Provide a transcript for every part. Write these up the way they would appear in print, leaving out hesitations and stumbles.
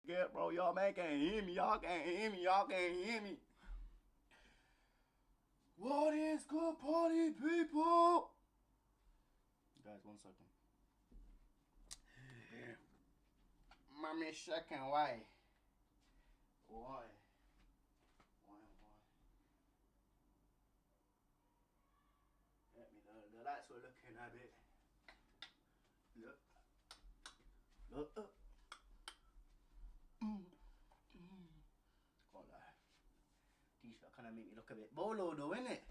Yeah, bro, y'all man can't hear me. Y'all can't hear me. Y'all can't hear me. What is good, party people? Guys, 1 second. Mommy second, why? Why? Why? Let me know. The lights were looking a bit. Look. Look. Can't lie. T-shirt kind of make me look a bit bolo though, innit?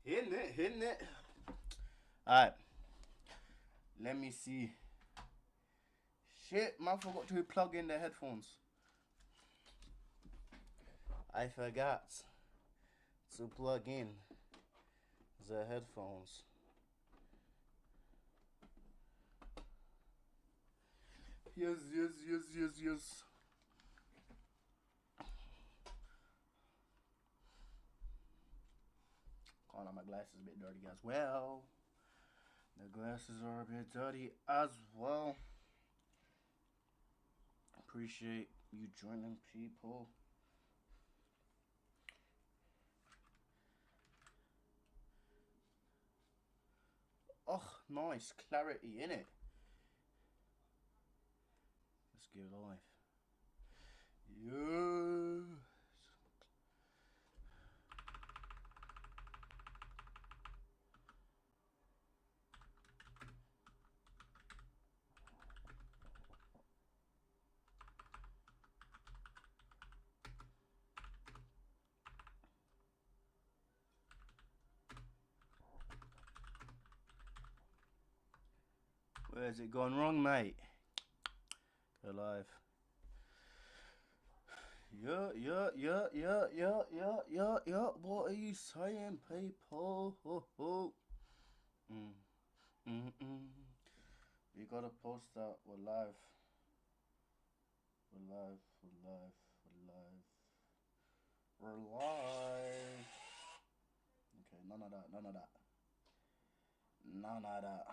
Hitting it. Alright. Let me see. Shit, man, forgot to plug in the headphones. I forgot to plug in the headphones. Yes. Oh no, my glasses are a bit dirty as well. The glasses are a bit dirty as well. Appreciate you joining, people. Oh, nice clarity in it. Let's get live. Yes. Where's it gone wrong, mate? Go live. Yeah. What are you saying, people? Ho. We gotta post that. We're live. We're live. Okay, none of that.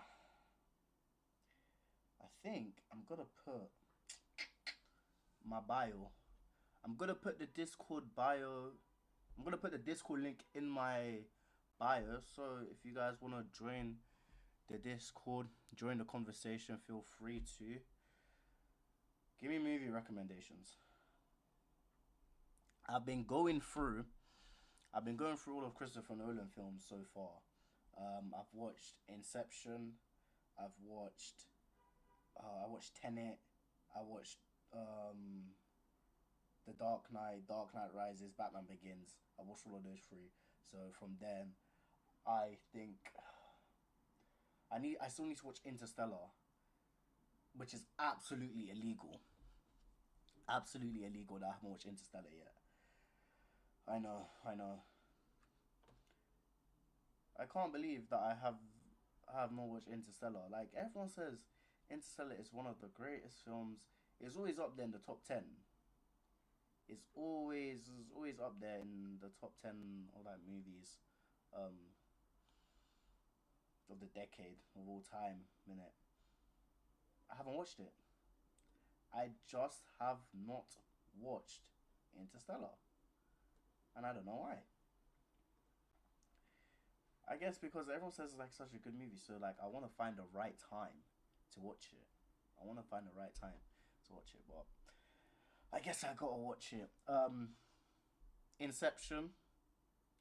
I think I'm gonna put my bio. I'm gonna put the Discord bio. I'm gonna put the Discord link in my bio. So if you guys wanna join the Discord, join the conversation, feel free to. Give me movie recommendations. I've been going through all of Christopher Nolan films so far. I've watched Inception. I've watched I watched Tenet. I watched The Dark Knight, Dark Knight Rises, Batman Begins. I watched all of those three. So from then, I think I still need to watch Interstellar, which is absolutely illegal. Absolutely illegal that I haven't watched Interstellar yet. I know. I can't believe that I have not watched Interstellar. Like everyone says, Interstellar is one of the greatest films. It's always up there in the top 10. It's always up there in the top 10 of like movies um of the decade of all time, minute. I haven't watched it. I just have not watched Interstellar. And I don't know why. I guess because everyone says it's like such a good movie, so like I want to find the right time to watch it. I want to find the right time to watch it, but I guess I gotta watch it. Inception,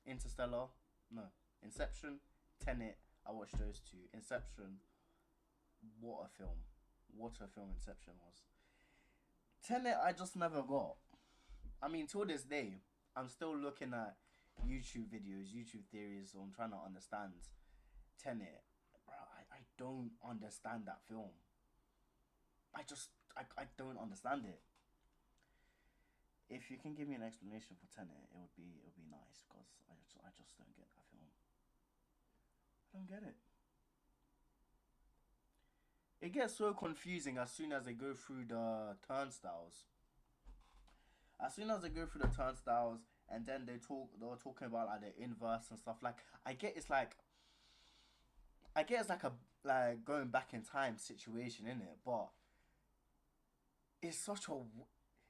Interstellar, no, Inception, Tenet. I watched those two. Inception, what a film! What a film Inception was. Tenet, I just never got. I mean, till this day, I'm still looking at YouTube videos, YouTube theories on trying to understand Tenet. Bro, I don't understand that film. I don't understand it. If you can give me an explanation for Tenet, it would be nice because I just don't get that film. I don't get it. It gets so confusing as soon as they go through the turnstiles. As soon as they go through the turnstiles and then they're talking about like the inverse and stuff. Like I get it's like a like going back in time situation in it, but it's such a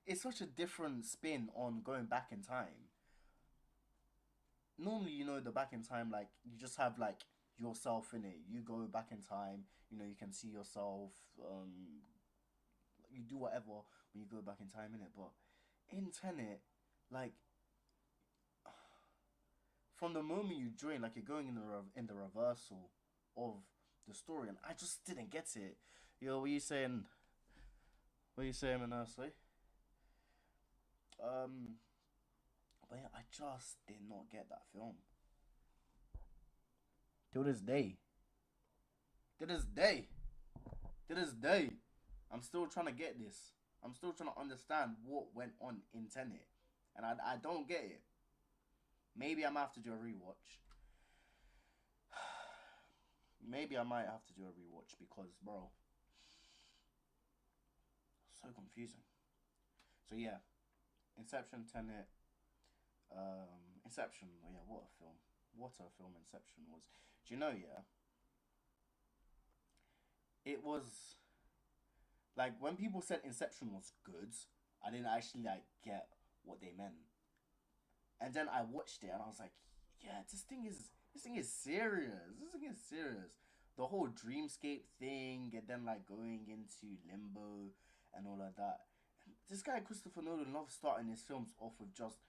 it's such a different spin on going back in time. Normally, the back in time, like you just have like yourself in it. You go back in time, you can see yourself. You do whatever when you go back in time in it. But in Tenet, like from the moment you join, like you're going in the reversal of the story, and I just didn't get it. Yo, what are you saying? What are you saying, Manasli? Um, but yeah, I just did not get that film till this day. To this day, to this day, I'm still trying to get this. I'm still trying to understand what went on in Tenet, and I don't get it. Maybe I might have to do a rewatch. Maybe I might have to do a rewatch because, bro, so confusing. So yeah, Inception, Tenet, Inception. Oh yeah, what a film! What a film Inception was. Do you know? Yeah, it was like when people said Inception was good, I didn't actually like get what they meant. And then I watched it and I was like, yeah, this thing is serious. This thing is serious. The whole dreamscape thing, and then like going into limbo and all of that. And this guy Christopher Nolan loves starting his films off with just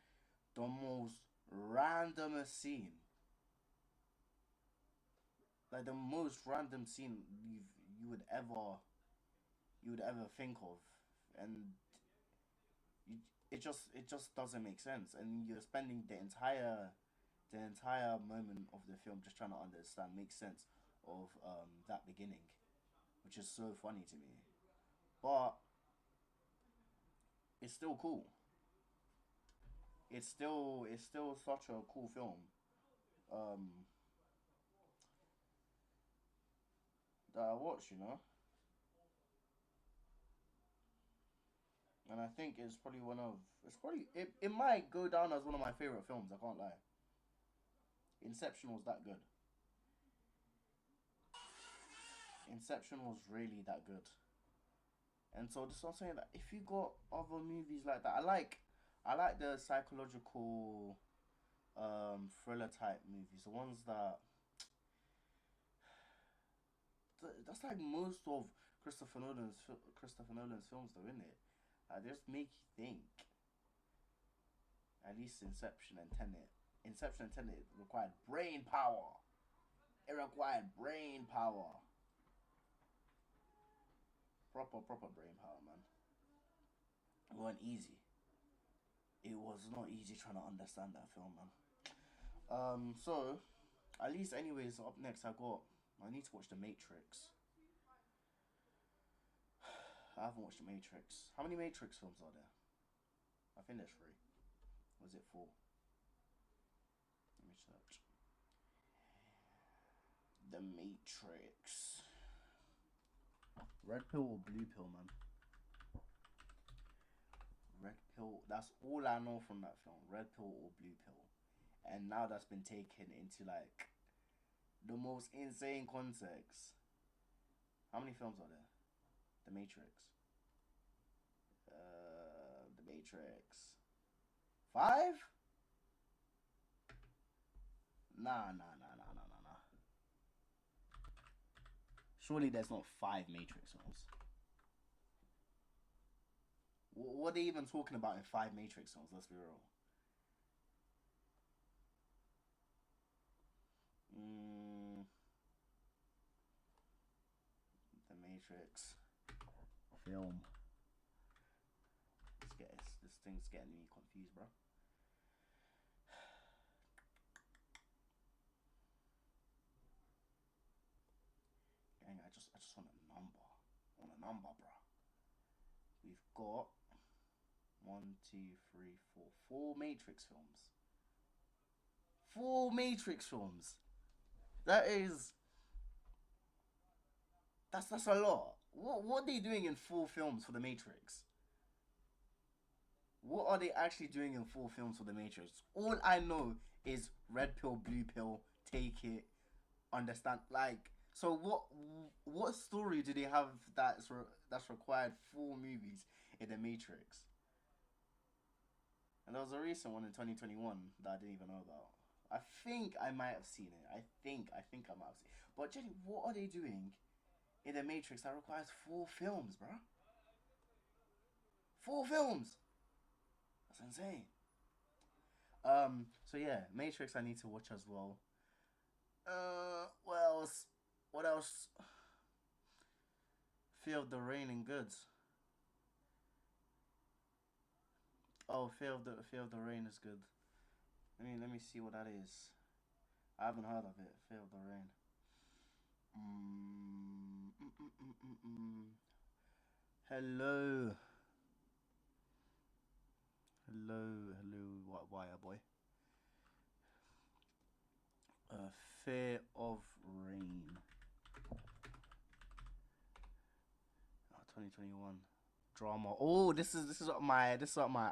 the most randomest scene, like the most random scene you would ever think of, and you, it just doesn't make sense, and you're spending the entire moment of the film just trying to understand, make sense of that beginning, which is so funny to me. But it's still cool. It's still such a cool film. Um, that I watched, and I think it might go down as one of my favorite films. I can't lie. Inception was that good. Inception was really that good. And so this is what I'm saying, that if you got other movies like that, I like the psychological thriller type movies, the ones that's like most of Christopher Nolan's films though, isn't it? They just make you think. At least Inception and Tenet. Inception and Tenet required brain power. It required brain power. Proper brain power, man. It wasn't easy. It was not easy trying to understand that film, man. So at least, anyways, up next I need to watch The Matrix. I haven't watched The Matrix. How many Matrix films are there? I think there's three. Was it four? Let me search. The Matrix. Red pill or blue pill, man? Red pill. That's all I know from that film. Red pill or blue pill. And now that's been taken into like the most insane context. How many films are there? The Matrix. The Matrix. Five? Nah. Surely there's not five Matrix films. What are they even talking about in five Matrix films? Let's be real. Mm, the Matrix film. This thing's getting me confused, bro. Gang, I just want a number. I want a number, bro. We've got one, two, three, four Matrix films. Four Matrix films. That is that's a lot. What are they doing in four films for the Matrix? What are they actually doing in four films for the Matrix? All I know is red pill, blue pill, take it, understand. Like, so what story do they have that's required four movies in the Matrix. And there was a recent one in 2021 that I didn't even know about. I think I might have seen it. I think I might have seen it. But Jenny, what are they doing in the Matrix that requires 4 films, bruh? 4 films. That's insane. So yeah, Matrix I need to watch as well. What else? What else? Fear of the Raining Goods. Oh, Fear of the Rain is good. Let me see what that is. I haven't heard of it. Fear of the Rain. Hello, hello. What? Why, boy? Fear of Rain. 2021 drama. Oh, this is up my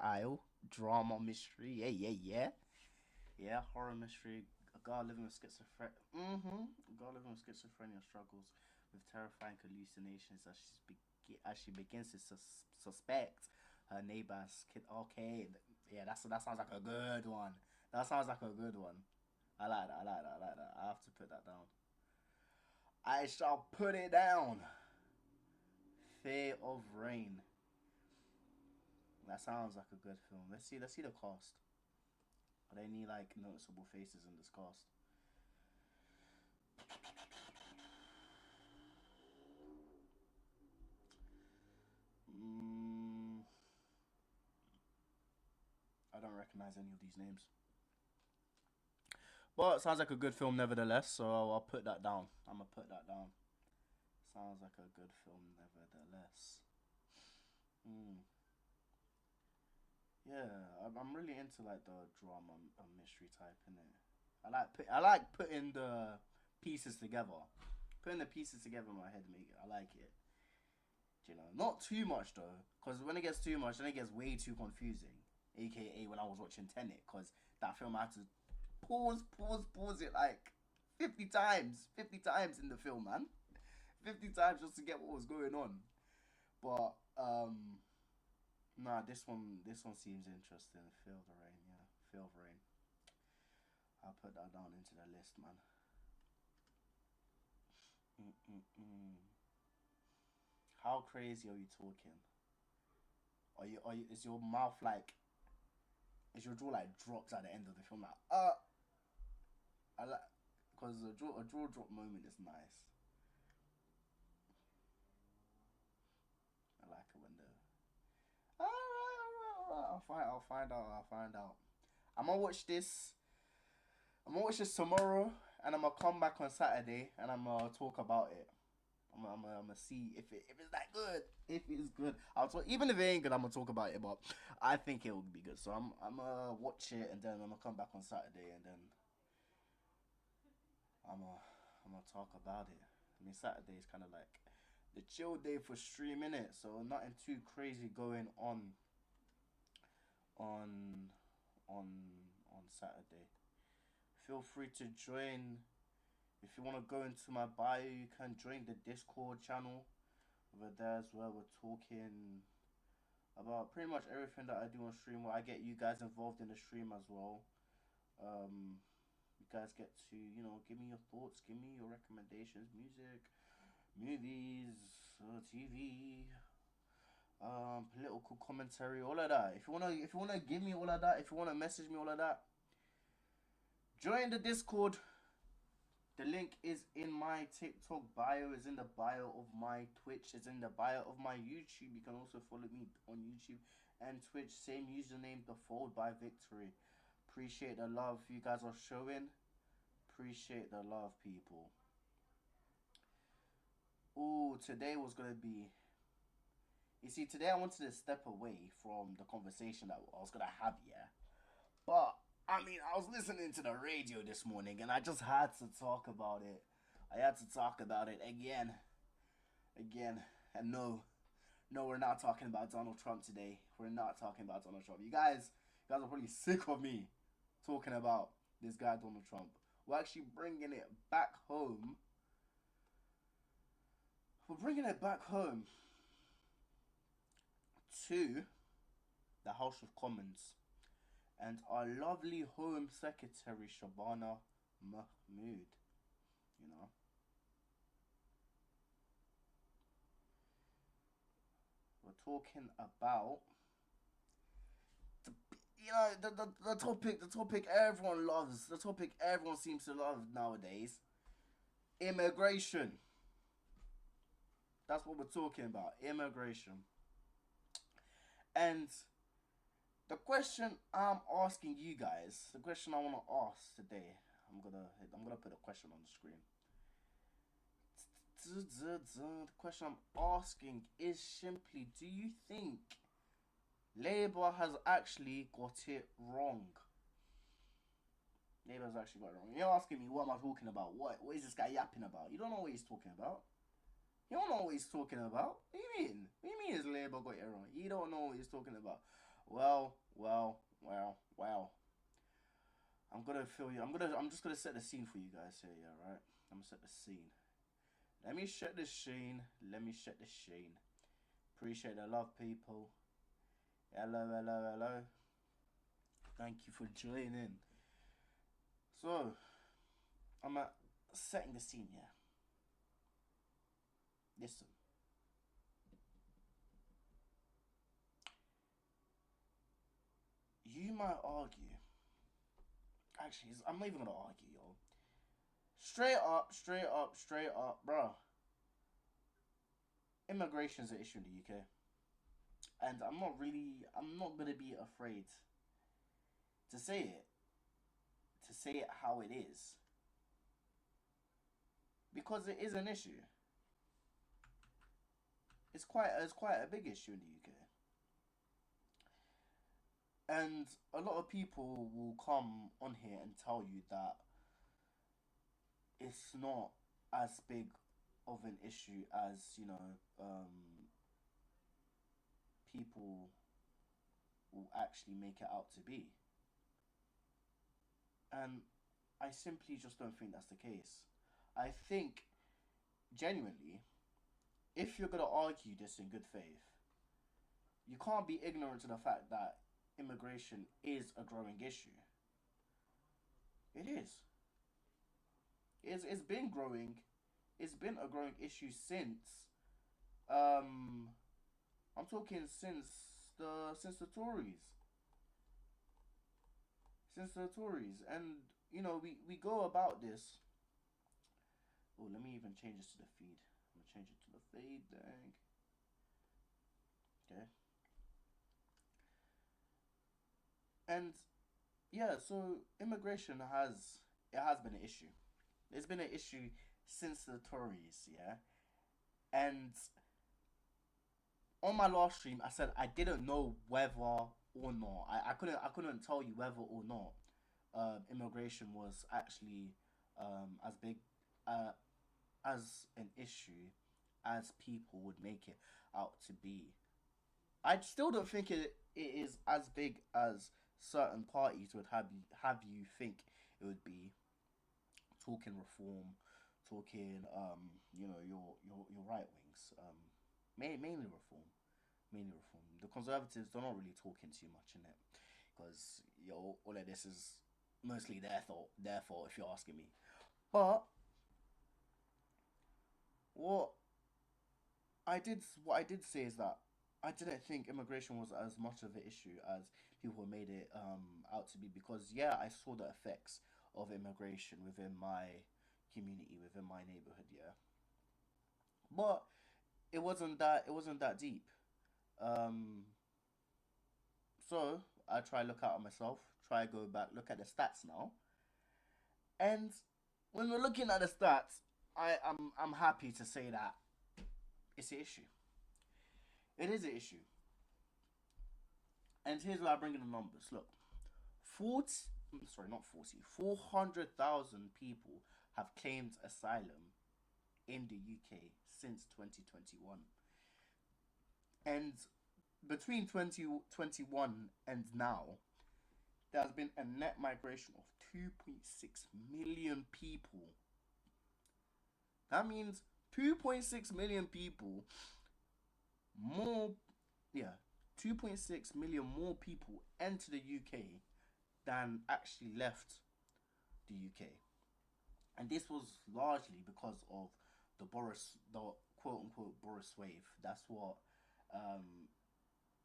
aisle. Drama mystery. Yeah, yeah, yeah. Yeah, horror mystery. A girl living with schizophrenia. A girl living with schizophrenia struggles with terrifying hallucinations as she begins to suspect her neighbor's kid. Okay, yeah, that sounds like a good one. That sounds like a good one. I like that. I like that. I like that. I have to put that down. I shall put it down. Fear of Rain. That sounds like a good film. Let's see. Let's see the cast. Are there any like noticeable faces in this cast? Mm, I don't recognize any of these names. But it sounds like a good film nevertheless, so I'll put that down. I'm gonna put that down. Sounds like a good film nevertheless. Mm. Yeah, I'm really into like the drama and mystery type in it. I like putting the pieces together. Putting the pieces together in my head make it. I like it. Not too much though, because when it gets too much, then it gets way too confusing. AKA when I was watching Tenet, because that film I had to pause it like 50 times in the film, man. 50 times just to get what was going on. But nah, this one seems interesting. Feel the Rain, yeah, Feel the Rain. I'll put that down into the list, man. Mm-mm-mm. How crazy are you talking? Is your mouth like, is your jaw like dropped at the end of the film? Like, I like, because a jaw drop moment is nice. I like it when the. Alright. I'll find out. I'll find out. I'm gonna watch this. I'm gonna watch this tomorrow, and I'm gonna come back on Saturday, and I'm gonna talk about it. I'm gonna see if it's that good. If it's good, I'll talk. Even if it ain't good, I'm gonna talk about it. But I think it will be good. So I'm gonna watch it, and then I'm gonna come back on Saturday, and then I'm gonna talk about it. Saturday is kind of like the chill day for streaming it, so nothing too crazy going on on on Saturday. Feel free to join. If you want to go into my bio, you can join the Discord channel over there as well. We're talking about pretty much everything that I do on stream. Where I get you guys involved in the stream as well. You guys get to give me your thoughts, give me your recommendations, music, movies, TV, political commentary, all of that. If you wanna give me all of that, if you wanna message me all of that, join the Discord. The link is in my TikTok bio, is in the bio of my Twitch, is in the bio of my YouTube. You can also follow me on YouTube and Twitch. Same username, The Fold by Victory. Appreciate the love you guys are showing. Appreciate the love, people. Ooh, today was gonna be. You see, today I wanted to step away from the conversation that I was gonna have here, but I was listening to the radio this morning and I just had to talk about it. I had to talk about it again. And no, we're not talking about Donald Trump today. We're not talking about Donald Trump. You guys are probably sick of me talking about this guy Donald Trump. We're actually bringing it back home. We're bringing it back home to the House of Commons and our lovely Home Secretary Shabana Mahmood. You know, we're talking about the, the topic everyone loves, the topic everyone seems to love nowadays: immigration. That's what we're talking about, immigration. And the question I'm asking you guys, the question I want to ask today, I'm gonna put a question on the screen. The question I'm asking is simply: do you think Labour has actually got it wrong? Labour has actually got it wrong. You're asking me what am I talking about? What is this guy yapping about? You don't know what he's talking about. You don't know what he's talking about. What do you mean? What do you mean is Labour got it wrong? You don't know what he's talking about. Well. I'm just gonna set the scene for you guys here, yeah, right? I'm gonna set the scene. Let me set the scene. Let me set the scene. Appreciate the love, people. Hello. Thank you for joining. So, I'm setting the scene here. Listen. You might argue. Actually, I'm not even gonna argue, yo. Straight up, bro. Immigration is an issue in the UK, and I'm not gonna be afraid to say it, how it is, because it is an issue. It's quite a big issue in the UK, and a lot of people will come on here and tell you that it's not as big of an issue as people will actually make it out to be, and I simply just don't think that's the case. I think genuinely, if you're gonna argue this in good faith, you can't be ignorant to the fact that immigration is a growing issue. It is. It's been growing. It's been a growing issue since um I'm talking since the Tories. Since the Tories. And we go about this. Oh, let me even change this to the feed. I'm gonna change it to the feed, dang. Okay. And yeah, so immigration has been an issue. It's been an issue since the Tories, yeah. And on my last stream, I said I didn't know whether or not. I couldn't tell you whether or not immigration was actually as big uh, as an issue as people would make it out to be. I still don't think it is as big as certain parties would have you think it would be. Talking reform, talking your right wings, mainly reform, mainly reform. The conservatives they're not really talking too much in it because all of this is mostly their fault if you're asking me. But what what I did say is that I didn't think immigration was as much of an issue as people made it out to be, because yeah, I saw the effects of immigration within my community, within my neighborhood, yeah. But it wasn't that deep. Um so I try look out on myself, try go back, look at the stats now. And when we're looking at the stats, I'm happy to say that it's an issue. It is an issue. And here's why I bring in the numbers. Look, 40, sorry, not 40, 400,000 people have claimed asylum in the UK since 2021. And between 2021 and now, there has been a net migration of 2.6 million people. That means 2.6 million people more, yeah, 2.6 million more people entered the UK than actually left the UK. And this was largely because of the quote unquote Boris wave. That's what um,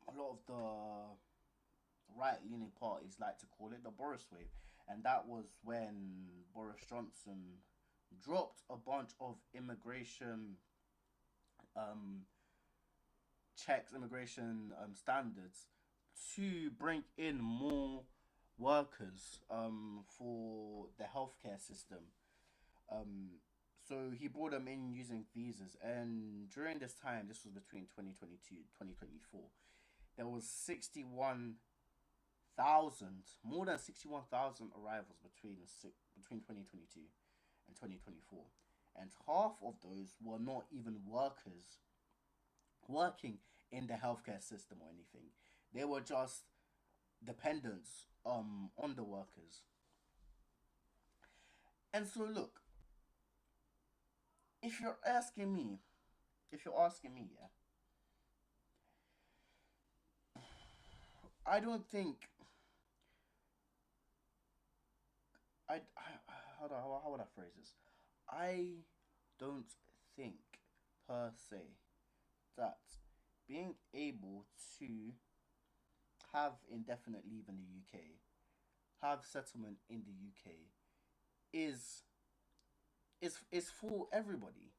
a lot of the right leaning parties like to call it, the Boris wave. And that was when Boris Johnson dropped a bunch of um, immigration standards to bring in more workers for the healthcare system. Um, so he brought them in using visas, and during this time, this was between 2022 and 2024, there was more than 61,000 arrivals between 2022 and 2024, and half of those were not even workers working in the healthcare system or anything. They were just dependents on the workers. And so look, if you're asking me, yeah, I don't think I how would I phrase this? I don't think per se that being able to have indefinite leave in the UK, have settlement in the UK, is is for everybody.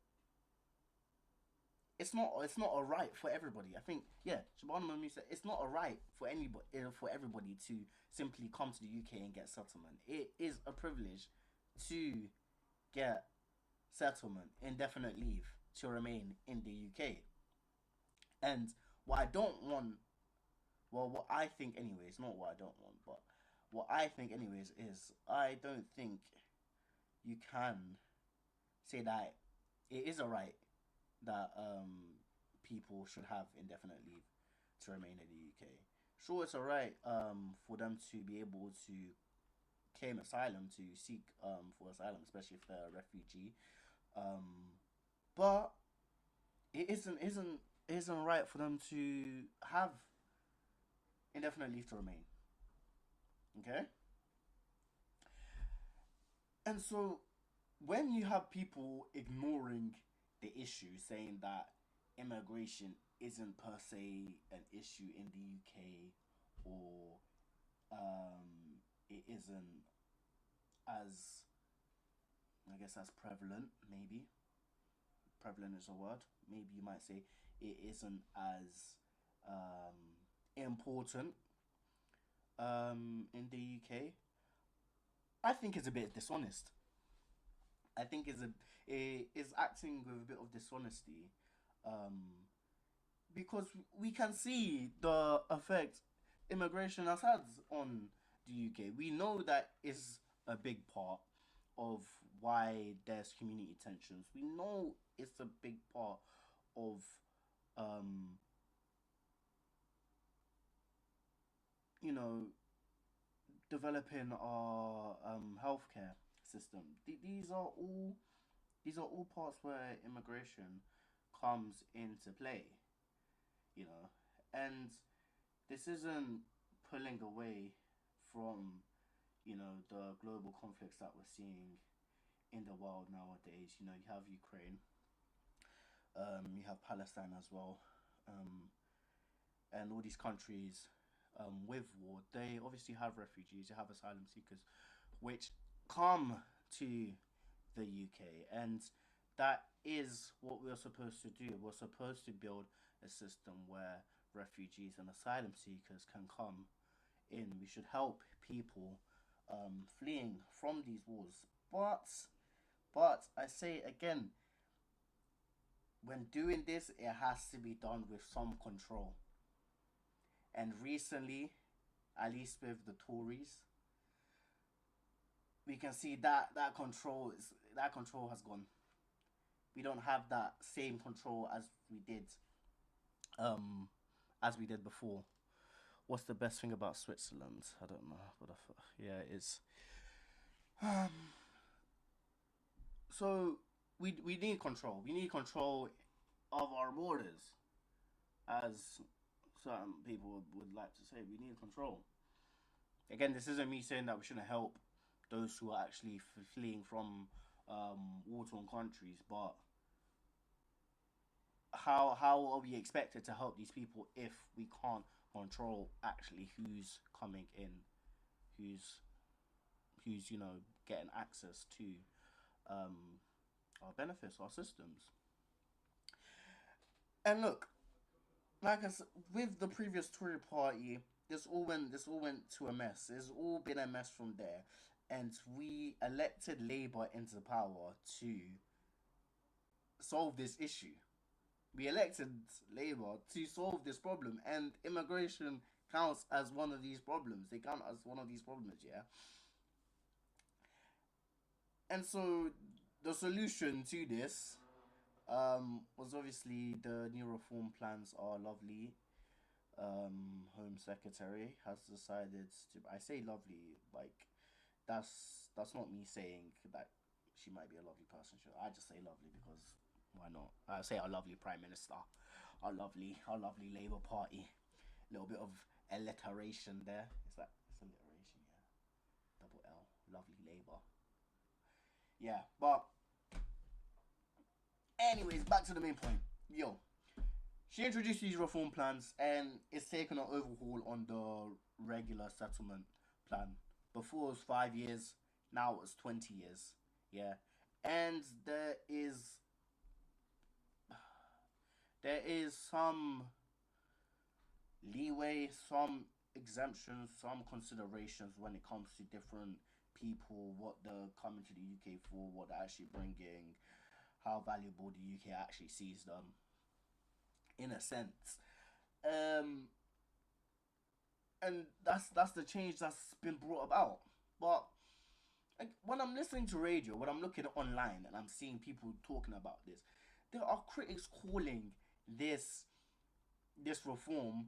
It's not a right for everybody. I think, yeah, Shabana Mami said it's not a right for everybody to simply come to the UK and get settlement. It is a privilege to get settlement, indefinite leave to remain in the UK. And what I don't want, well, what I think anyways, not what I don't want, but what I think anyways is I don't think you can say that it is a right that people should have indefinite leave to remain in the UK. Sure, it's alright for them to be able to claim asylum, to seek for asylum, especially if they're a refugee. Um, but it isn't right for them to have indefinite leave to remain. Okay, and so when you have people ignoring the issue, saying that immigration isn't per se an issue in the UK, or it isn't as, I guess, as prevalent, maybe prevalent is a word. Maybe you might say it isn't as important in the UK. I think it's a bit dishonest. I think it is acting with a bit of dishonesty, um, because we can see the effect immigration has had on the UK. We know that is a big part of why there's community tensions. We know it's a big part of um, you know, developing our healthcare system. These are all parts where immigration comes into play, you know, and this isn't pulling away from, the global conflicts that we're seeing in the world nowadays. You have Ukraine, you have Palestine as well, um, and all these countries with war. They obviously have refugees, they have asylum seekers, which come to the UK, and that is what we're supposed to do. We're supposed to build a system where refugees and asylum seekers can come in. We should help people fleeing from these wars. But I say again, when doing this, it has to be done with some control. And recently, at least with the Tories, we can see that control has gone. We don't have that same control um as we did before. What's the best thing about Switzerland? I don't know. Yeah, it is. Um, so we need control. We need control of our borders as certain people would like to say. We need control. Again, this isn't me saying that we shouldn't help those who are actually fleeing from war-torn countries, but how are we expected to help these people if we can't control actually who's coming in, who's getting access to um, our benefits, our systems? And look, like I said, with the previous Tory party, this all went to a mess. It's all been a mess from there, and we elected Labour into power to solve this issue. We elected Labour to solve this problem, and immigration counts as one of these problems. They count as one of these problems, yeah. And so the solution to this was obviously the new reform plans are lovely. Home Secretary has decided to. I say lovely, like that's not me saying that she might be a lovely person. I just say lovely because why not? I say our lovely Prime Minister, our lovely Labour Party. A little bit of alliteration there. Is that it's alliteration? Yeah, double L, lovely Labour. Yeah, but anyways, back to the main point. Yo, she introduced these reform plans and it's taken an overhaul on the regular settlement plan. Before it was 5 years, now it's 20 years. Yeah. And there is some leeway, some exemptions, some considerations when it comes to different people, what they're coming to the UK for, what they're actually bringing, how valuable the UK actually sees them, in a sense. Um, and that's the change that's been brought about. But like, when I'm listening to radio, when I'm looking online and I'm seeing people talking about this, there are critics calling this this reform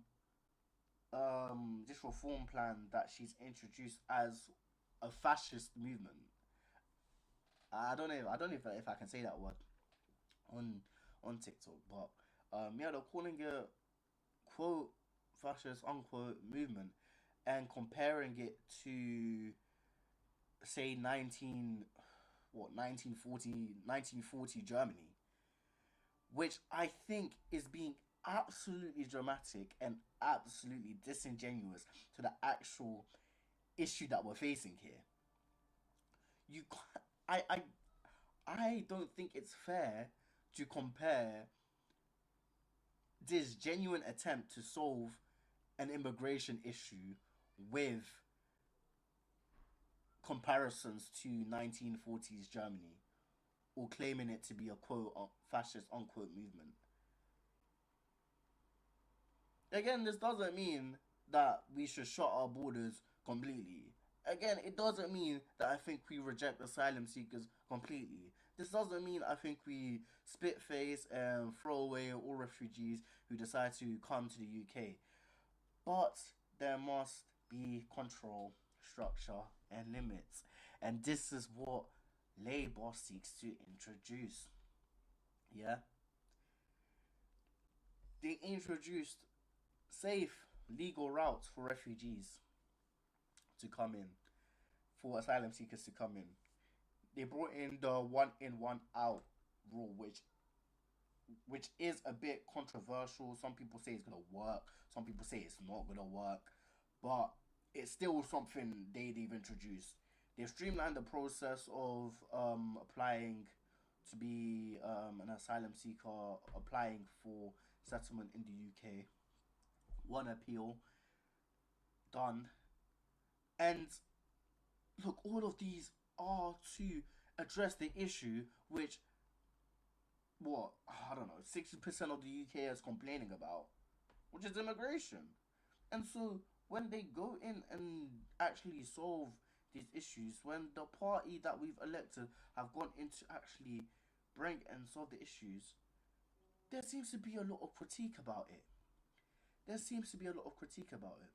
this reform plan that she's introduced as a fascist movement. I don't know if I can say that word on TikTok, but yeah, they're calling it quote fascist unquote movement and comparing it to say 1940 Germany, which I think is being absolutely dramatic and absolutely disingenuous to the actual issue that we're facing here. You, I, I don't think it's fair to compare this genuine attempt to solve an immigration issue with comparisons to 1940s Germany or claiming it to be a quote fascist unquote movement. Again, this doesn't mean that we should shut our borders completely. Again, it doesn't mean that I think we reject asylum seekers completely. This doesn't mean I think we spit face and throw away all refugees who decide to come to the UK. But there must be control, structure, and limits. And this is what Labour seeks to introduce. Yeah? They introduced safe, legal routes for refugees to come in, for asylum seekers to come in. They brought in the one in, one out rule, which is a bit controversial. Some people say it's gonna work, some people say it's not gonna work, but it's still something they've introduced. They've streamlined the process of applying to be an asylum seeker, applying for settlement in the UK. One appeal done, and look, all of these are to address the issue which what I don't know 60% of the UK is complaining about, which is immigration. And so when they go in and actually solve these issues, when the party that we've elected have gone in to actually bring and solve the issues, there seems to be a lot of critique about it. There seems to be a lot of critique about it.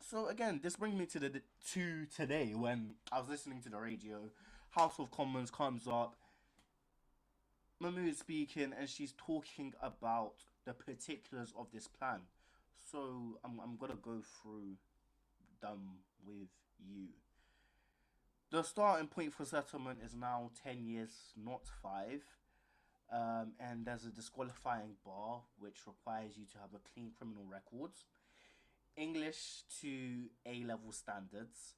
So again, this brings me to today when I was listening to the radio. House of Commons comes up. Mahmood speaking, and she's talking about the particulars of this plan. So I'm gonna go through them with you. The starting point for settlement is now 10 years, not five. And there's a disqualifying bar which requires you to have a clean criminal record, English to A level standards,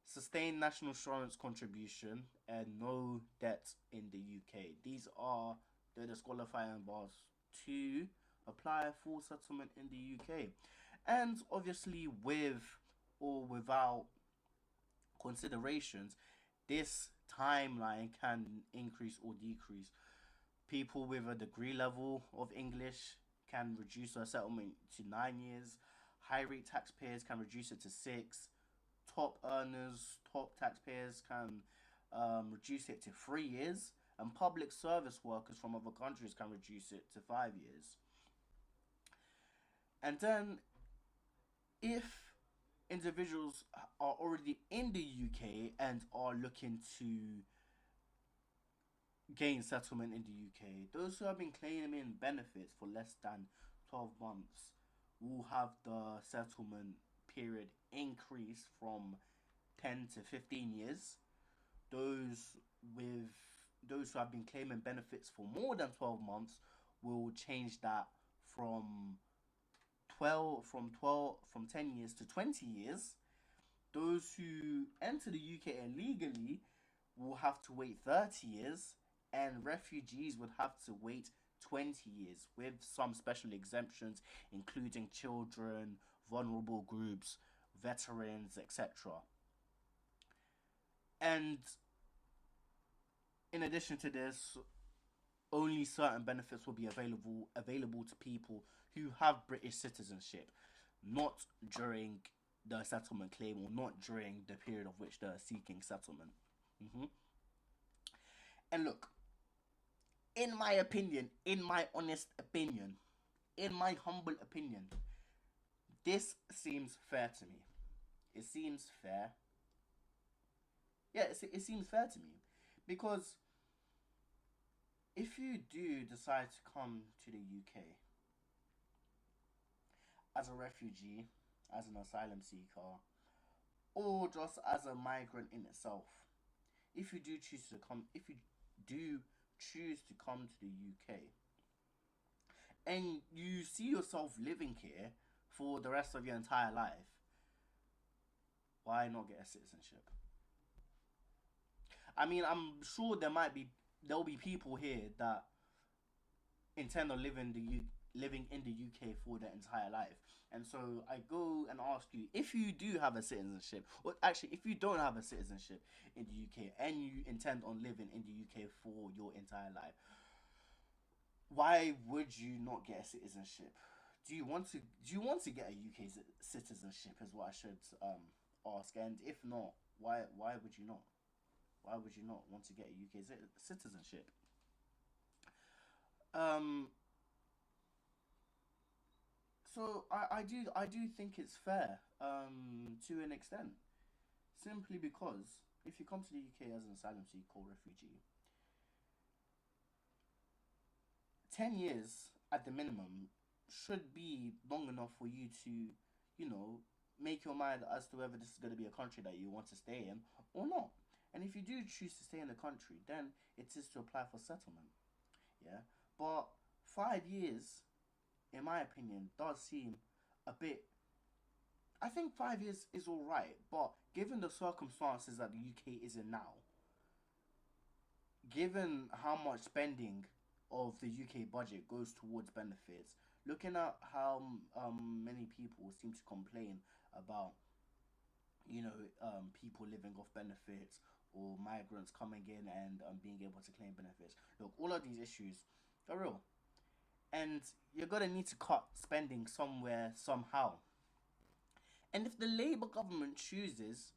sustained national insurance contribution, and no debt in the UK. These are the disqualifying bars to apply for settlement in the UK. And obviously, with or without considerations, this timeline can increase or decrease. People with a degree level of English can reduce their settlement to 9 years. High rate taxpayers can reduce it to six. Top earners, top taxpayers can reduce it to 3 years. And public service workers from other countries can reduce it to 5 years. And then, if individuals are already in the UK and are looking to gain settlement in the UK, those who have been claiming benefits for less than 12 months will have the settlement period increase from 10 to 15 years. Those with those who have been claiming benefits for more than 12 months will change that from 12 from 10 years to 20 years. Those who enter the UK illegally will have to wait 30 years, and refugees would have to wait 20 years, with some special exemptions, including children, vulnerable groups, veterans, etc. And in addition to this, only certain benefits will be available to people who have British citizenship, not during the settlement claim or not during the period of which they're seeking settlement. hmm And look, in my opinion, in my honest opinion, in my humble opinion, this seems fair to me. It seems fair. Yeah, it seems fair to me. Because if you do decide to come to the UK as a refugee, as an asylum seeker, or just as a migrant in itself, if you do choose to come to the UK, and you see yourself living here for the rest of your entire life, why not get a citizenship? I mean, I'm sure there'll be people here that intend on living in the UK for their entire life. And so I go and ask you, if you do have a citizenship, or actually if you don't have a citizenship in the UK and you intend on living in the UK for your entire life, why would you not get a citizenship? Do you want to get a UK citizenship? Is what I should ask. And if not, why would you not? Why would you not want to get a UK citizenship? Um, so I do think it's fair to an extent, simply because if you come to the UK as an asylum seeker or refugee, 10 years at the minimum should be long enough for you to, you know, make your mind as to whether this is going to be a country that you want to stay in or not. And if you do choose to stay in the country, then it is to apply for settlement. Yeah, but 5 years, in my opinion, does seem a bit. I think 5 years is all right, but given the circumstances that the UK is in now, given how much spending of the UK budget goes towards benefits, looking at how many people seem to complain about, people living off benefits or migrants coming in and being able to claim benefits. Look, all of these issues are real, and you're gonna need to cut spending somewhere somehow. And if the Labour government chooses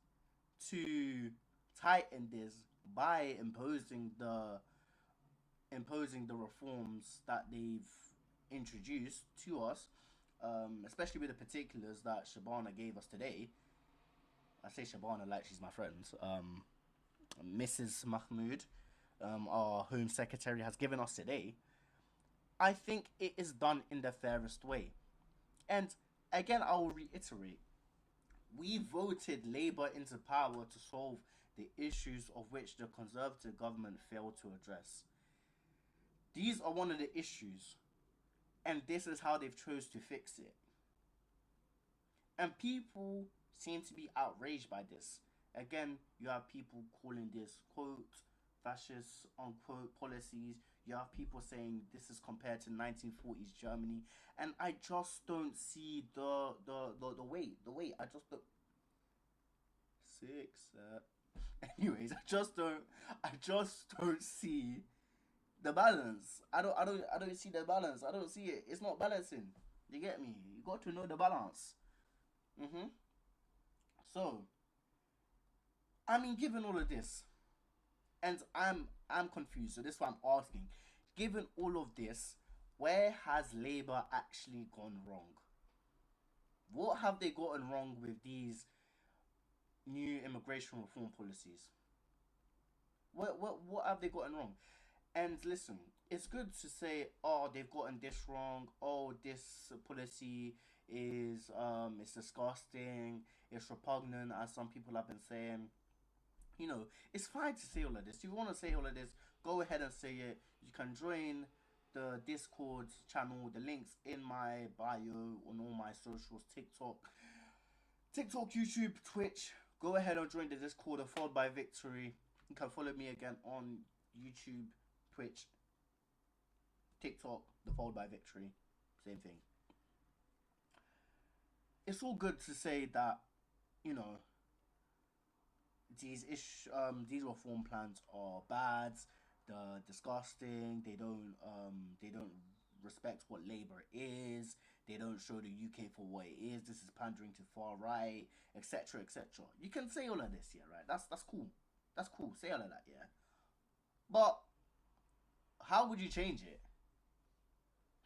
to tighten this by imposing the reforms that they've introduced to us, especially with the particulars that Shabana gave us today. I say Shabana like she's my friend, Mrs. Mahmood. our Home Secretary has given us today, I think it is done in the fairest way. And again, I will reiterate, we voted Labour into power to solve the issues of which the Conservative government failed to address. These are one of the issues, and this is how they've chose to fix it. And people seem to be outraged by this. Again, you have people calling this quote fascist unquote policies. You have people saying this is compared to 1940s Germany, and I just don't see the weight. The weight. I just don't. Six. Anyways, I just don't see the balance. I don't see the balance. I don't see it. It's not balancing. You get me? You got to know the balance. Mhm. So, I mean, given all of this, and I'm confused. So this is what I'm asking. Given all of this, where has Labour actually gone wrong? What have they gotten wrong with these new immigration reform policies? What have they gotten wrong? And listen, it's good to say, oh, they've gotten this wrong. Oh, this policy is it's disgusting. It's repugnant, as some people have been saying. You know, it's fine to say all of this. If you want to say all of this, go ahead and say it. You can join the Discord channel. The links in my bio on all my socials: TikTok, YouTube, Twitch. Go ahead and join the Discord. Followed by Victory. You can follow me again on YouTube, Twitch, TikTok. The followed by Victory. Same thing. It's all good to say that, you know, these reform plans are bad, they're disgusting, they don't respect what Labour is, they don't show the UK for what it is, this is pandering to far right, etc. etc. You can say all of this, yeah, right? That's cool. That's cool. Say all of that, yeah. But how would you change it?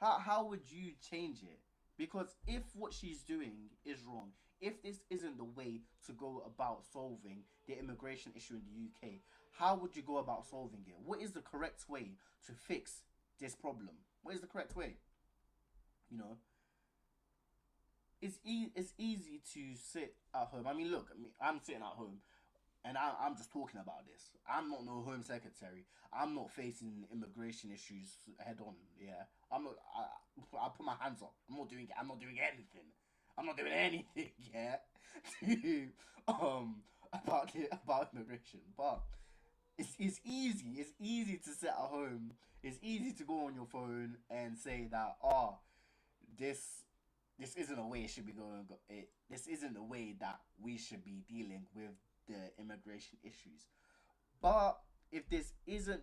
How would you change it? Because if what she's doing is wrong, if this isn't the way to go about solving the immigration issue in the UK, how would you go about solving it? What is the correct way to fix this problem? What is the correct way? You know, it's easy to sit at home. I mean, look, I'm sitting at home and I'm just talking about this. I'm not no home secretary. I'm not facing immigration issues head on. Yeah, I'm not. I put my hands up. I'm not doing it. I'm not doing anything. I'm not doing anything. Yeah, to, about immigration. But it's easy. It's easy to sit at home. It's easy to go on your phone and say that, oh, this this isn't a way it should be going. This isn't the way that we should be dealing with the immigration issues. But if this isn't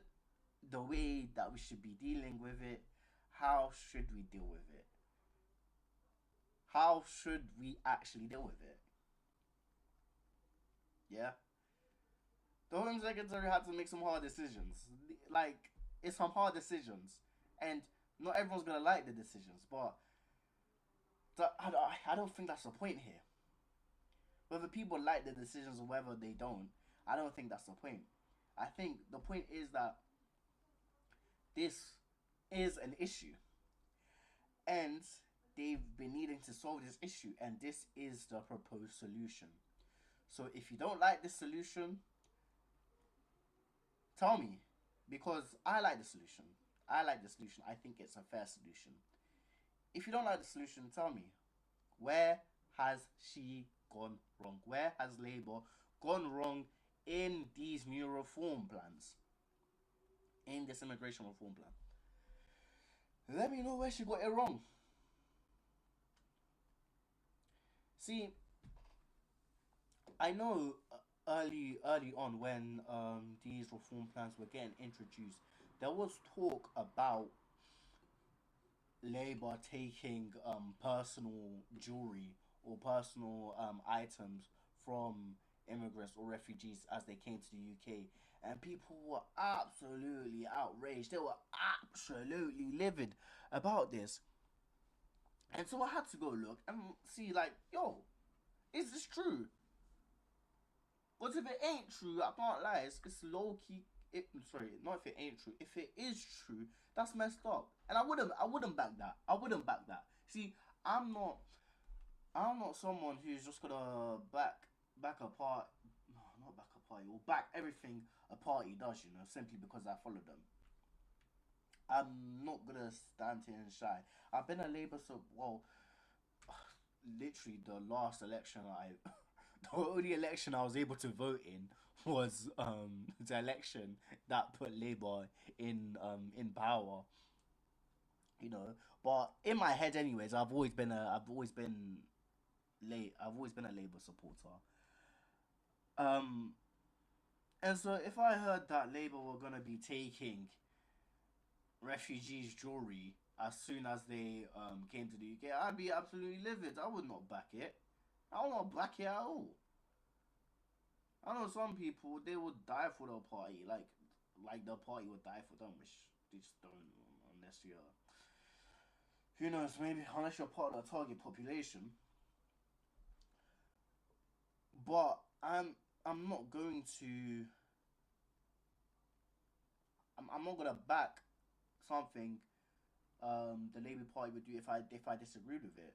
the way that we should be dealing with it, how should we deal with it? How should we actually deal with it? Yeah. The Home Secretary had to make some hard decisions. Like, it's some hard decisions. And not everyone's going to like the decisions, but I don't think that's the point here. Whether people like the decisions or whether they don't, I don't think that's the point. I think the point is that this is an issue, and they've been needing to solve this issue, and this is the proposed solution. So if you don't like this solution, tell me, because I like the solution. I like the solution. I think it's a fair solution. If you don't like the solution, tell me, where has she gone wrong? Where has Labour gone wrong in these new reform plans? In this immigration reform plan? Let me know where she got it wrong. See, I know early on when these reform plans were getting introduced, there was talk about Labour taking personal jewelry or personal items from immigrants or refugees as they came to the UK, and people were absolutely outraged. They were absolutely livid about this, and so I had to go look and see, like, yo, is this true? But if it ain't true, I can't lie. It's low key. Sorry, not if it ain't true. If it is true, that's messed up. And I wouldn't back that. I wouldn't back that. See, I'm not, I'm not someone who's just gonna back a part. No, not back a party. Or back everything a party does. Simply because I follow them. I'm not gonna stand here and shy. I've been a Labour literally the last election the only election I was able to vote in was the election that put Labour in power. You know, but in my head, anyways, I've always been a Labour supporter. Um, and so if I heard that Labour were gonna be taking refugees' jewelry as soon as they came to the UK, I'd be absolutely livid. I would not back it. I would not back it at all. I know some people they would die for their party, like the party would die for them, which they just don't unless you're who knows, maybe unless you're part of the target population. But I'm not going to I'm not gonna back something the Labour Party would do if I disagreed with it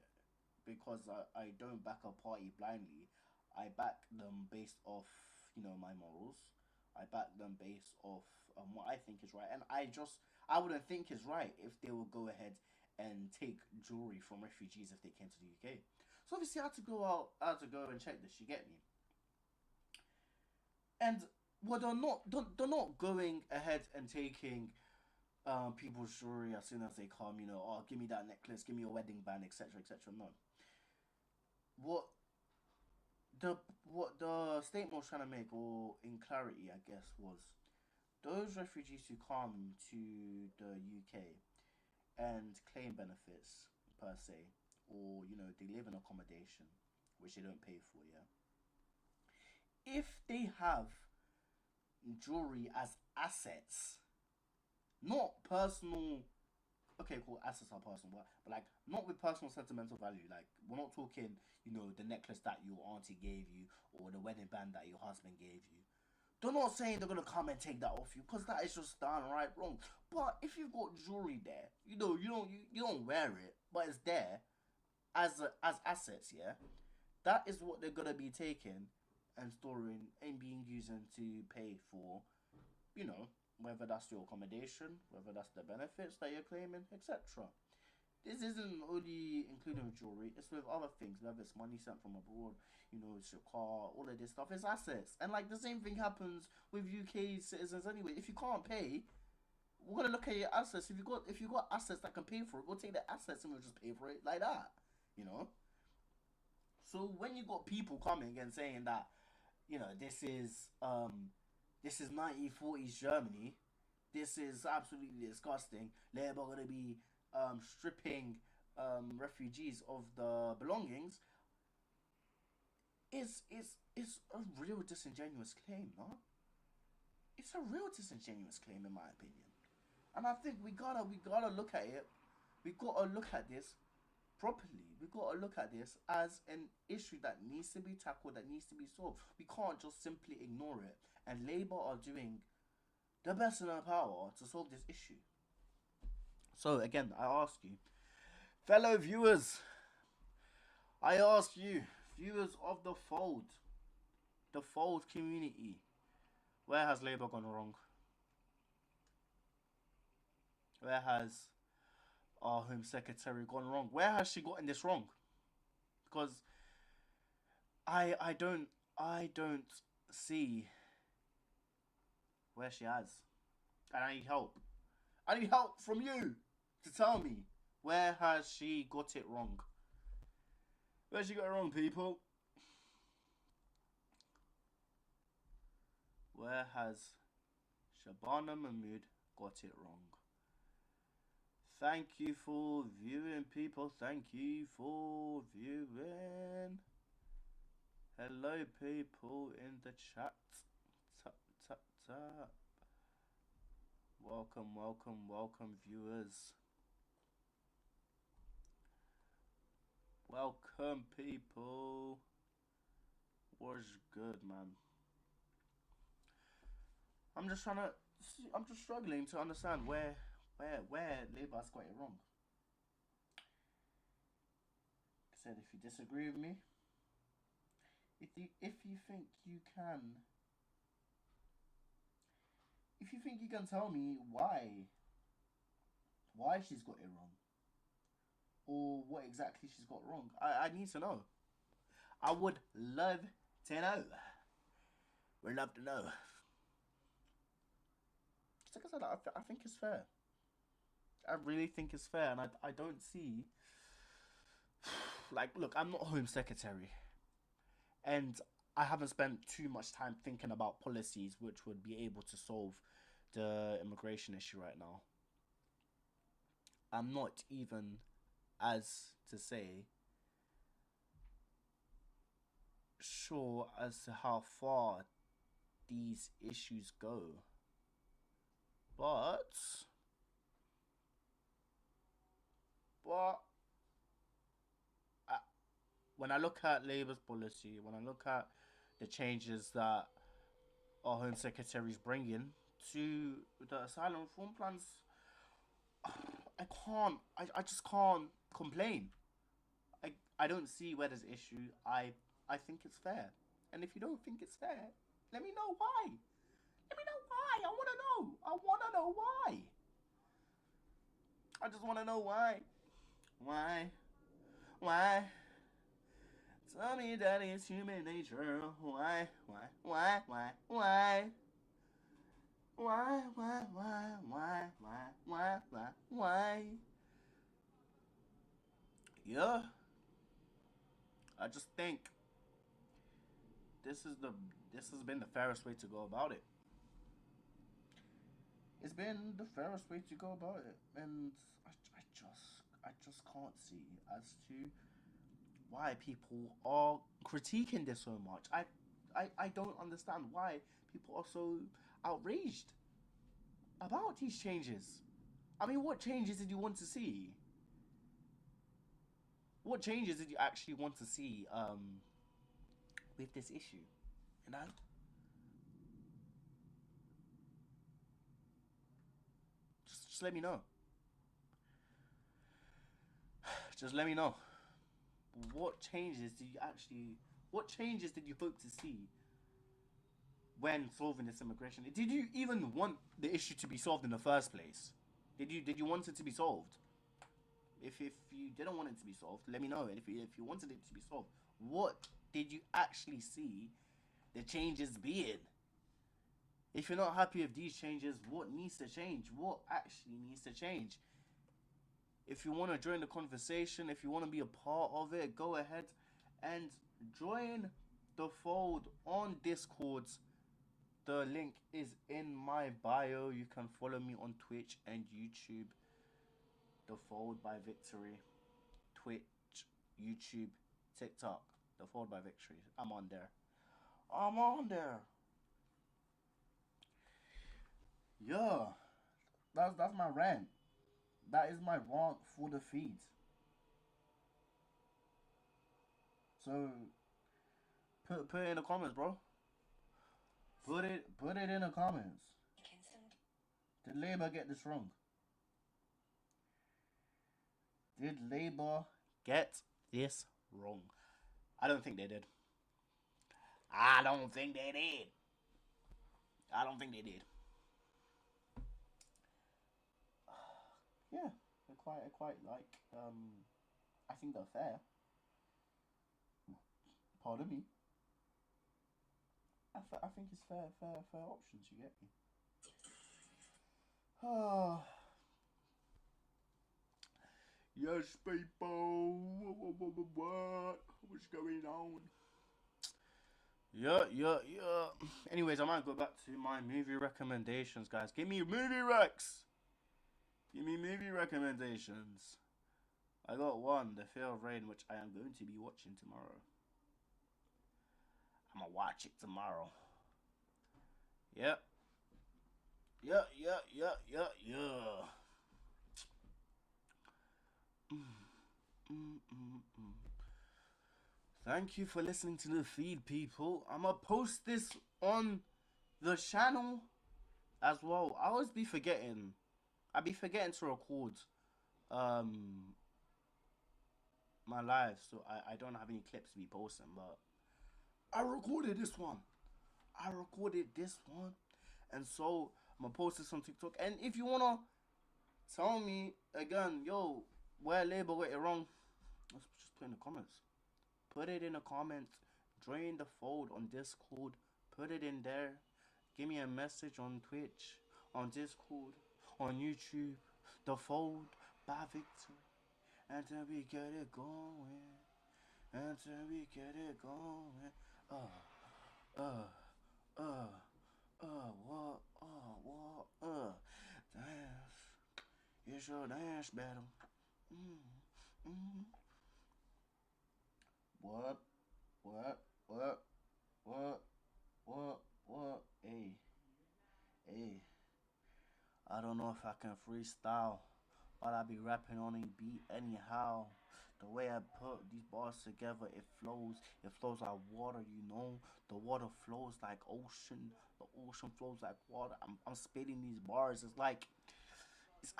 because I don't back a party blindly. I back them based off my morals. I back them based off what I think is right, and I wouldn't think is right if they will go ahead and take jewelry from refugees if they came to the UK. So obviously I had to go out, I had to go and check this. You get me? And well, they're not going ahead and taking people's jewelry as soon as they come. Oh, give me that necklace, give me your wedding band, etc., etc. No, what the what the statement was trying to make, or in clarity, I guess, was those refugees who come to the UK and claim benefits per se, or they live in accommodation, which they don't pay for. Yeah, if they have jewelry as assets, not personal. Okay, cool. Assets are personal, but like not with personal sentimental value. Like we're not talking, the necklace that your auntie gave you or the wedding band that your husband gave you. They're not saying they're gonna come and take that off you because that is just downright wrong. But if you've got jewelry there, you don't wear it, but it's there as assets. Yeah, that is what they're gonna be taking and storing and being using to pay for you know, whether that's your accommodation, whether that's the benefits that you're claiming, etc. This isn't only including jewelry, it's with other things, whether it's money sent from abroad, it's your car, all of this stuff is assets. And like the same thing happens with UK citizens anyway. If you can't pay, we're gonna look at your assets. If you got assets that can pay for it, we'll take the assets and we'll just pay for it like that. You know? So when you got people coming and saying that, this is 1940s Germany. This is absolutely disgusting. Labour are going to be stripping refugees of the belongings. It's a real disingenuous claim, no? It's a real disingenuous claim, in my opinion. And I think we gotta look at it. We gotta look at this properly. We gotta look at this as an issue that needs to be tackled, that needs to be solved. We can't just simply ignore it. And Labour are doing the best in their power to solve this issue. So again, I ask you, fellow viewers, I ask you, viewers of the Fold community, where has Labour gone wrong? Where has our Home Secretary gone wrong? Where has she gotten this wrong? Because I don't see where she has, and I need help. I need help from you to tell me where has she got it wrong. Where she got it wrong, people? Where has Shabana Mahmood got it wrong? Thank you for viewing, people. Thank you for viewing. Hello, people in the chat. Tap, tap, tap. Welcome, welcome, welcome, viewers. Welcome, people. What's good, man? I'm just trying to I'm just struggling to understand where Labour has got it wrong. I said, if you disagree with me, if you think you can, if you think you can tell me why she's got it wrong, or what exactly she's got wrong, I need to know. I would love to know. We'd love to know. Just like I said, I think it's fair. I really think it's fair, and I don't see. Like, look, I'm not Home Secretary, and I haven't spent too much time thinking about policies which would be able to solve the immigration issue right now. I'm not even, as to say, sure as to how far these issues go. But but I, when I look at Labour's policy, when I look at the changes that our Home Secretary is bringing to the asylum reform plans, I just can't complain. I don't see where there's an issue. I think it's fair. And if you don't think it's fair, let me know why. Let me know why. I want to know. I want to know why. I just want to know why. Why? Why? Tell me that it's human nature. Why? Why? Why? Why? Why? Why? Why? Why? Why? Why? Why? Why? Why? Yeah. I just think this is the this has been the fairest way to go about it. It's been the fairest way to go about it, and I just can't see as to why people are critiquing this so much. I don't understand why people are so outraged about these changes. I mean, what changes did you want to see? What changes did you actually want to see with this issue? You know, just let me know. Just let me know. What changes did you actually? What changes did you hope to see when solving this immigration? Did you even want the issue to be solved in the first place? Did you want it to be solved? If you didn't want it to be solved, let me know. And if you wanted it to be solved, what did you actually see the changes being? If you're not happy with these changes, what needs to change? What actually needs to change? If you want to join the conversation, if you want to be a part of it, go ahead and join the fold on Discord. The link is in my bio. You can follow me on Twitch and YouTube. The Fold by Victory. Twitch, YouTube, TikTok. The Fold by Victory. I'm on there. I'm on there. Yeah. That's my rant. That is my rant for the feed. So put it in the comments, bro. Put it in the comments. Did Labour get this wrong? Did Labour get this wrong? I don't think they did. I don't think they did. I don't think they did. Yeah, I quite like. I think they're fair. Pardon me. I think it's fair options. You get me? Oh, yes, people. What? What's going on? Yeah. Anyways, I might go back to my movie recommendations, guys. Give me movie recs. Give me movie recommendations. I got one, The Fear of Rain, which I am going to be watching tomorrow. I'm gonna watch it tomorrow. Yep. Yeah. Thank you for listening to the feed, people. I'm gonna post this on the channel as well. I always be forgetting. I be forgetting to record um my live, so I don't have any clips to be posting. But I recorded this one. I recorded this one, and so I'm gonna post this on TikTok. And if you wanna tell me again, yo, where label got it wrong, let's just put in the comments. Put it in the comments. Join the fold on Discord. Put it in there. Give me a message on Twitch, on Discord, on YouTube. The fold by Victory. Until we get it going. Until we get it going. Uh, what, dance. It's your dance battle. Mm, mm. What, what, what, what, hey. I don't know if I can freestyle, but I be rapping on a beat anyhow. The way I put these bars together, it flows. It flows like water, you know. The water flows like ocean. The ocean flows like water. I'm spitting these bars. It's like, it's,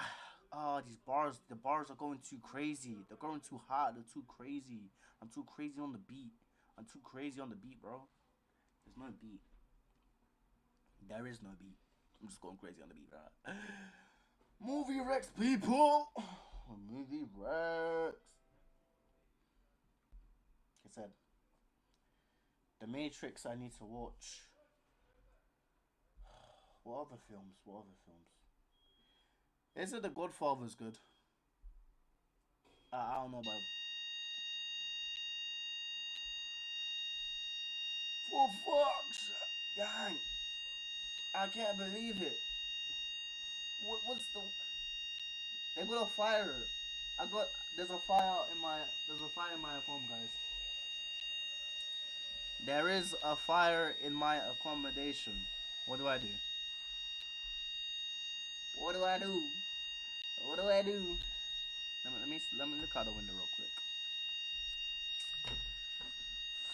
these bars. The bars are going too crazy. They're going too hot. They're too crazy. I'm too crazy on the beat. I'm too crazy on the beat, bro. There's no beat. There is no beat. I'm just going crazy on the beat, bro. Movie Rex, people. Movie Rex. Like I said, The Matrix. I need to watch. What other films? What other films? Is it The Godfather's good? I don't know about. For fuck's gang, I can't believe it. What's the? They got a fire. I got. There's a fire in my. There's a fire in my home, guys. There is a fire in my accommodation. What do I do? What do I do? What do I do? Let me look out the window real quick.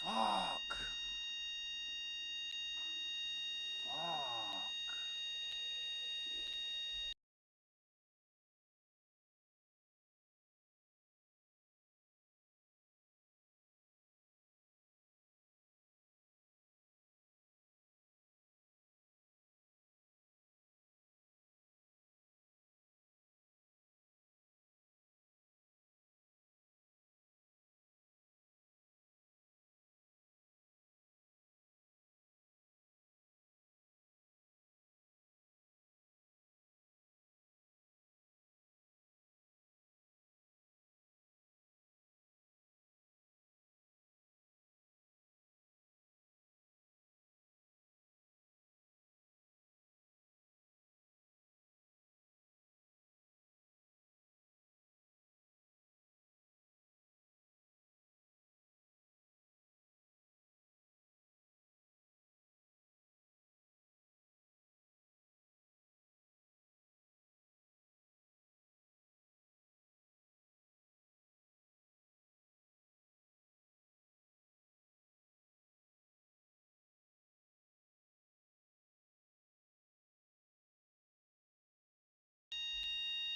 Fuck. Fuck.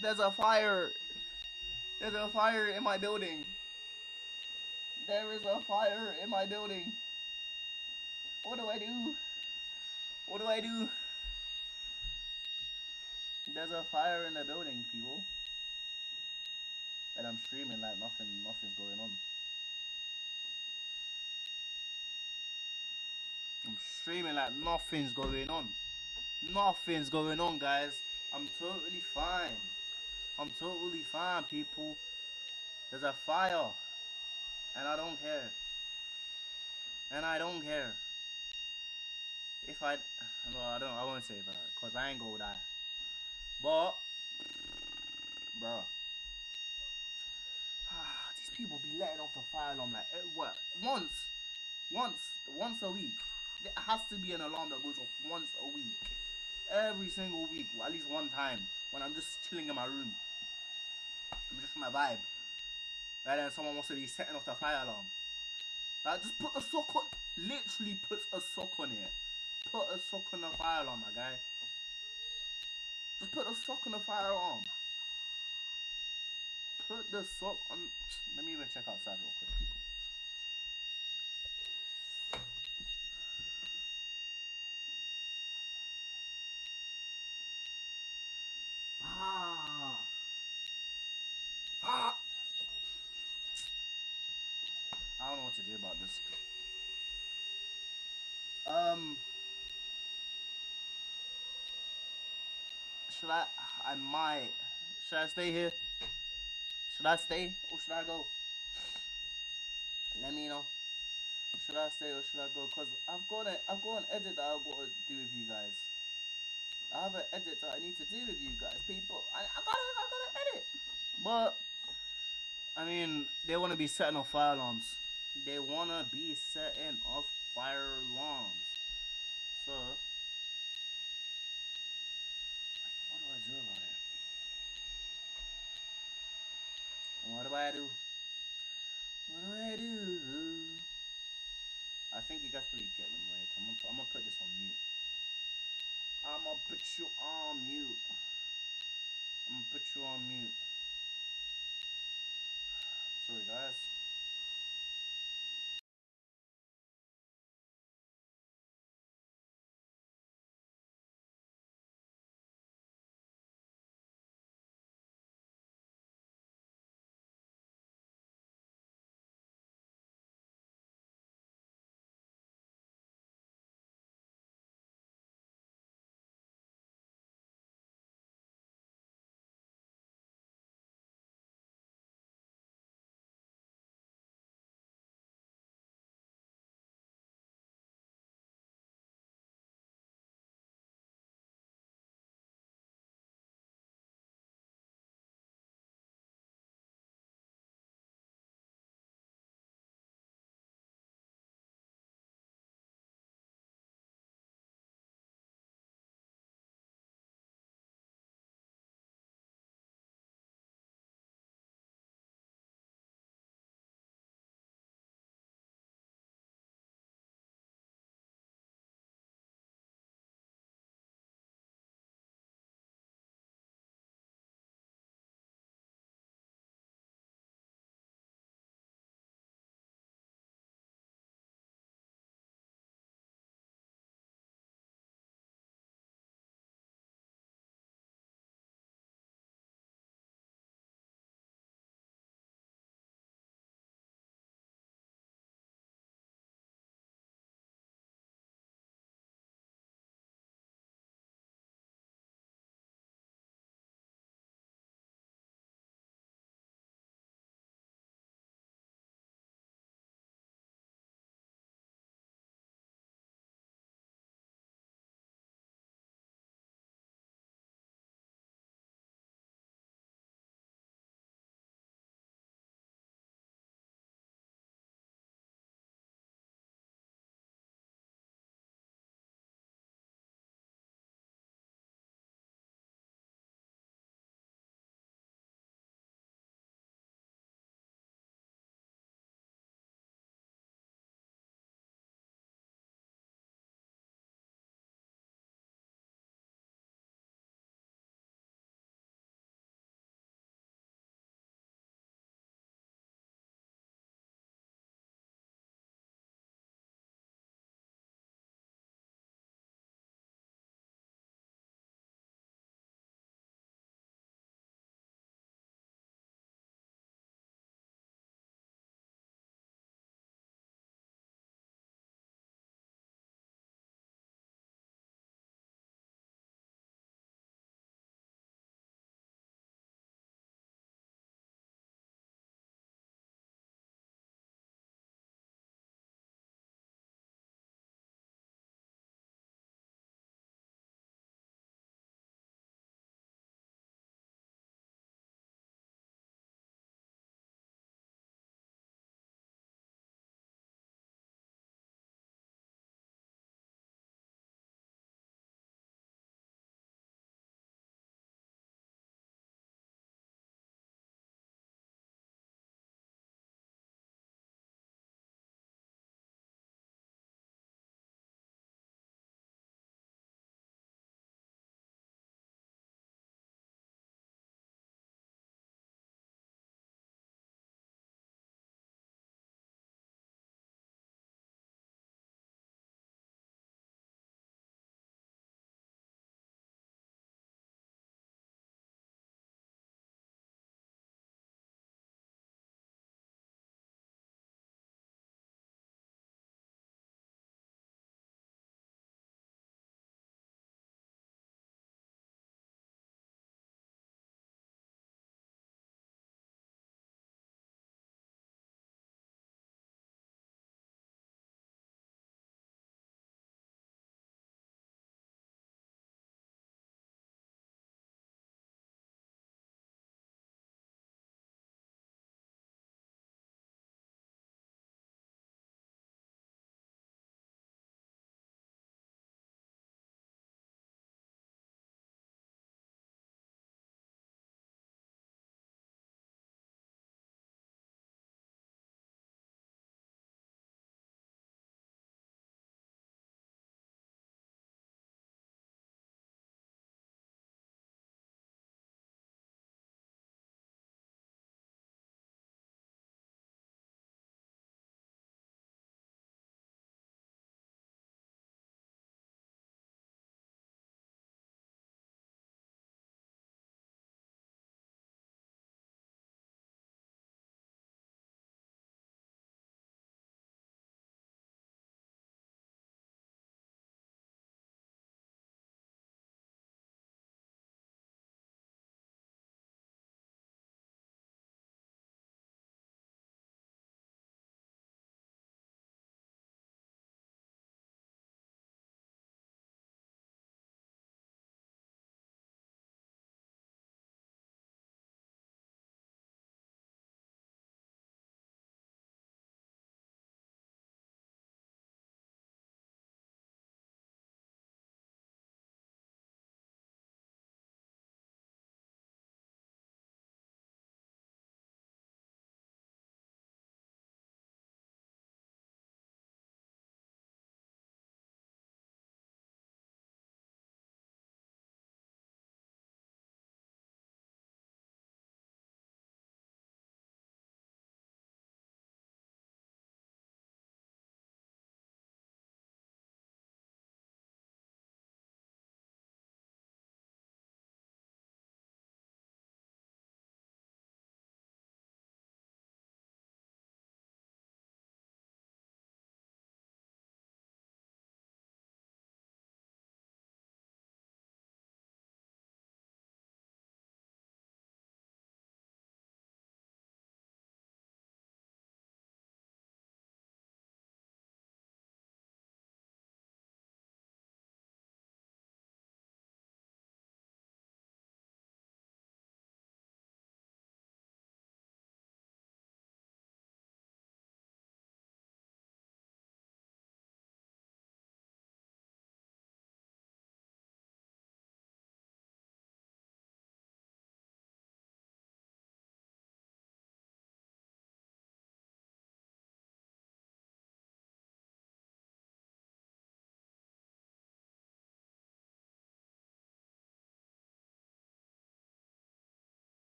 There's a fire. There's a fire in my building. There is a fire in my building. What do I do? What do I do? There's a fire in the building, people. And I'm streaming like nothing's going on. I'm streaming like nothing's going on. Nothing's going on, guys. I'm totally fine. I'm totally fine, people. There's a fire. And I don't care. And I don't care. If I... Well, I won't say that. Because I ain't gonna die. But... Bruh. These people be letting off the fire alarm like... What? Once a week. There has to be an alarm that goes off once a week. Every single week. Or at least one time. When I'm just chilling in my room. I'm just in my vibe. And then someone wants to be setting off the fire alarm. Like, just put a sock on. Literally put a sock on it. Put a sock on the fire alarm, my guy. Just put the sock on the firearm. Put the sock on. Let me even check outside real quick, people. Ah. Ah. I don't know what to do about this. Um. Should I? I might. Should I stay here? Should I stay or should I go? Let me know. Should I stay or should I go? Cause I've got an edit that I've got to do with you guys. I have an edit that I need to do with you guys, people. I gotta edit. But I mean, they want to be setting off fire alarms. They want to be setting off fire alarms. So, what do I do about it? What do I do? What do I do? I think you guys probably get them right. I'm gonna put this on mute. I'm gonna put you on mute. I'm gonna put you on mute. Sorry, guys.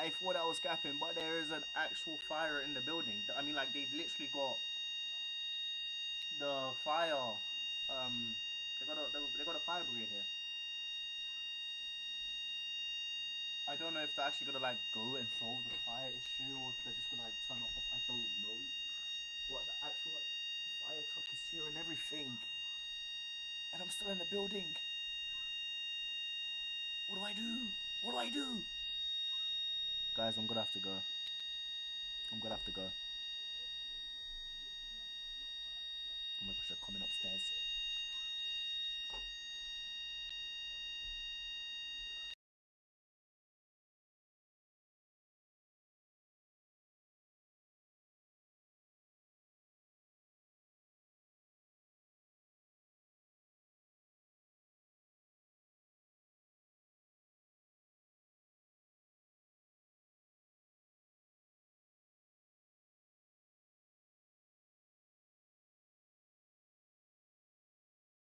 I thought I was capping, but there is an actual fire in the building. I mean, like they've literally got the fire. They got a fire brigade here. I don't know if they're actually gonna like go and solve the fire issue, or if they're just gonna like turn it off. I don't know. But the actual like, fire truck is here and everything, and I'm still in the building. What do I do? What do I do? Guys, I'm gonna have to go. I'm gonna have to go. Oh my gosh, they're coming upstairs.